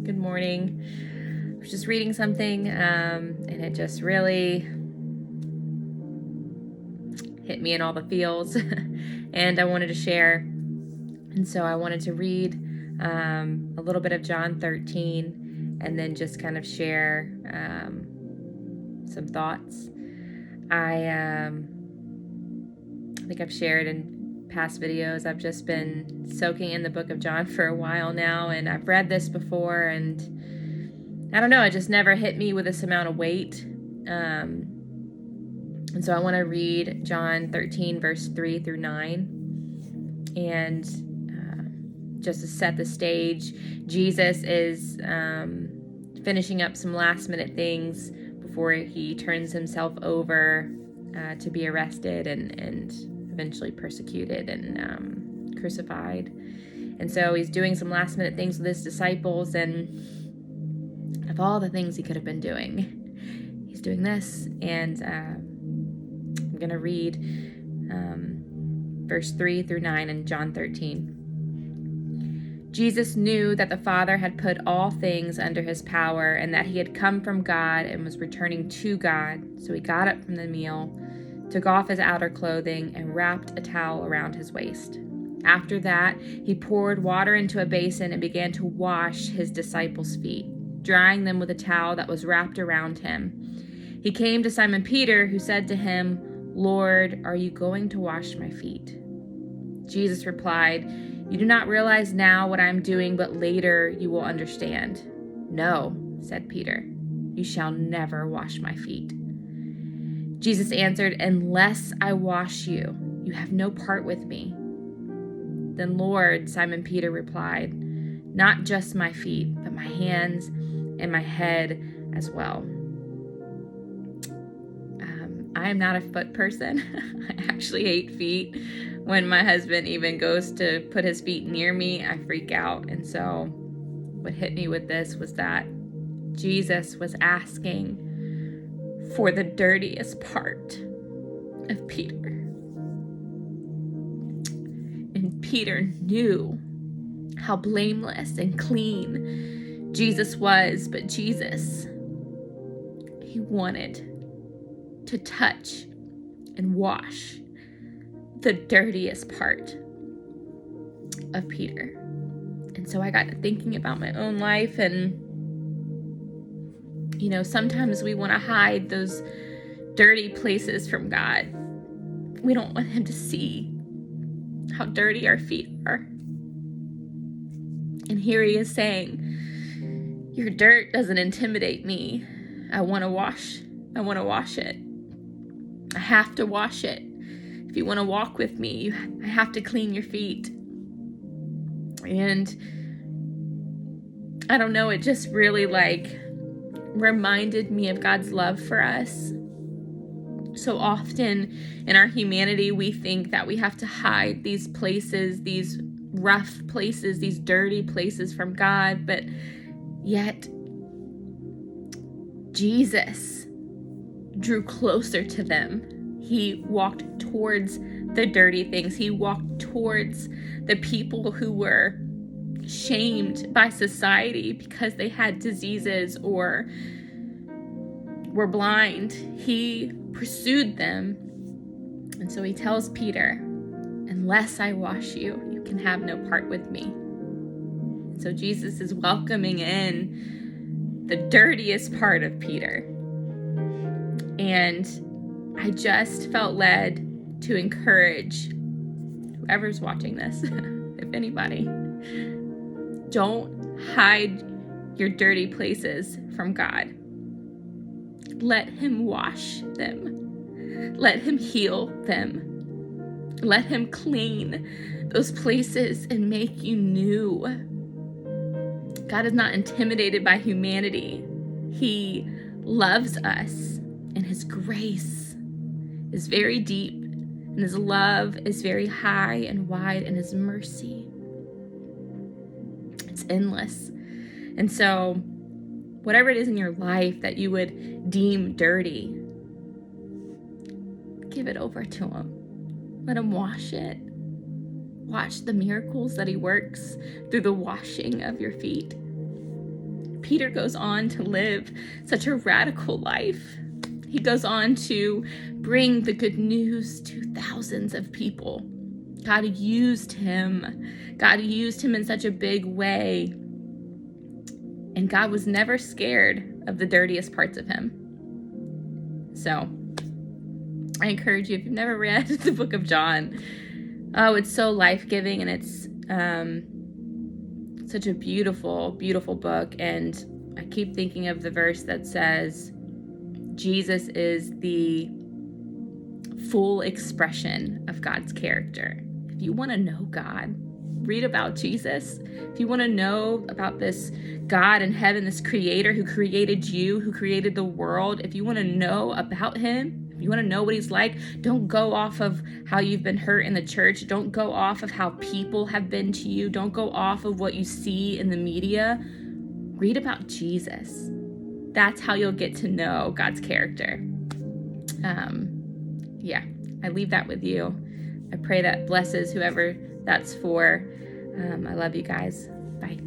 Good morning. I was just reading something and it just really hit me in all the feels and I wanted to share. And so I wanted to read a little bit of John 13 and then just kind of share some thoughts. I think I've shared in past videos, I've just been soaking in the book of John for a while now, and I've read this before, and I don't know, it just never hit me with this amount of weight. And so I want to read John 13, verse 3 through 9. And just to set the stage, Jesus is finishing up some last minute things before he turns himself over to be arrested and eventually persecuted and crucified. And so he's doing some last minute things with his disciples, and of all the things he could have been doing, he's doing this. And I'm going to read verse 3 through 9 in John 13. Jesus knew that the Father had put all things under his power and that he had come from God and was returning to God. So he got up from the meal, took off his outer clothing, and wrapped a towel around his waist. After that, he poured water into a basin and began to wash his disciples' feet, drying them with a towel that was wrapped around him. He came to Simon Peter, who said to him, "Lord, are you going to wash my feet?" Jesus replied, "You do not realize now what I am doing, but later you will understand." "No," said Peter, "you shall never wash my feet." Jesus answered, "Unless I wash you, you have no part with me." "Then Lord," Simon Peter replied, "not just my feet, but my hands and my head as well." I am not a foot person. I actually hate feet. When my husband even goes to put his feet near me, I freak out. And so what hit me with this was that Jesus was asking for the dirtiest part of Peter. And Peter knew how blameless and clean Jesus was, but Jesus, he wanted to touch and wash the dirtiest part of Peter. And so I got to thinking about my own life, and sometimes we want to hide those dirty places from God. We don't want him to see how dirty our feet are. And here he is saying, your dirt doesn't intimidate me. I want to wash it. I have to wash it. If you want to walk with me, I have to clean your feet. And I don't know, it just really reminded me of God's love for us. So often in our humanity, we think that we have to hide these places, these rough places, these dirty places from God, but yet Jesus drew closer to them. He walked towards the dirty things. He walked towards the people who were shamed by society because they had diseases or were blind. He pursued them. And so he tells Peter, unless I wash you, you can have no part with me. So Jesus is welcoming in the dirtiest part of Peter. And I just felt led to encourage whoever's watching this, if anybody, don't hide your dirty places from God. Let him wash them. Let him heal them. Let him clean those places and make you new. God is not intimidated by humanity. He loves us, and his grace is very deep, and his love is very high and wide, and his mercy, it's endless. And so whatever it is in your life that you would deem dirty, give it over to him. Let him wash it. Watch the miracles that he works through the washing of your feet. Peter goes on to live such a radical life. He goes on to bring the good news to thousands of people. God used him. God used him in such a big way. And God was never scared of the dirtiest parts of him. So I encourage you, if you've never read the book of John, it's so life-giving, and it's such a beautiful, beautiful book. And I keep thinking of the verse that says, Jesus is the full expression of God's character. If you want to know God, read about Jesus. If you want to know about this God in heaven, this creator who created you, who created the world, if you want to know about him, if you want to know what he's like, don't go off of how you've been hurt in the church. Don't go off of how people have been to you. Don't go off of what you see in the media. Read about Jesus. That's how you'll get to know God's character. I leave that with you. I pray that blesses whoever that's for. I love you guys. Bye.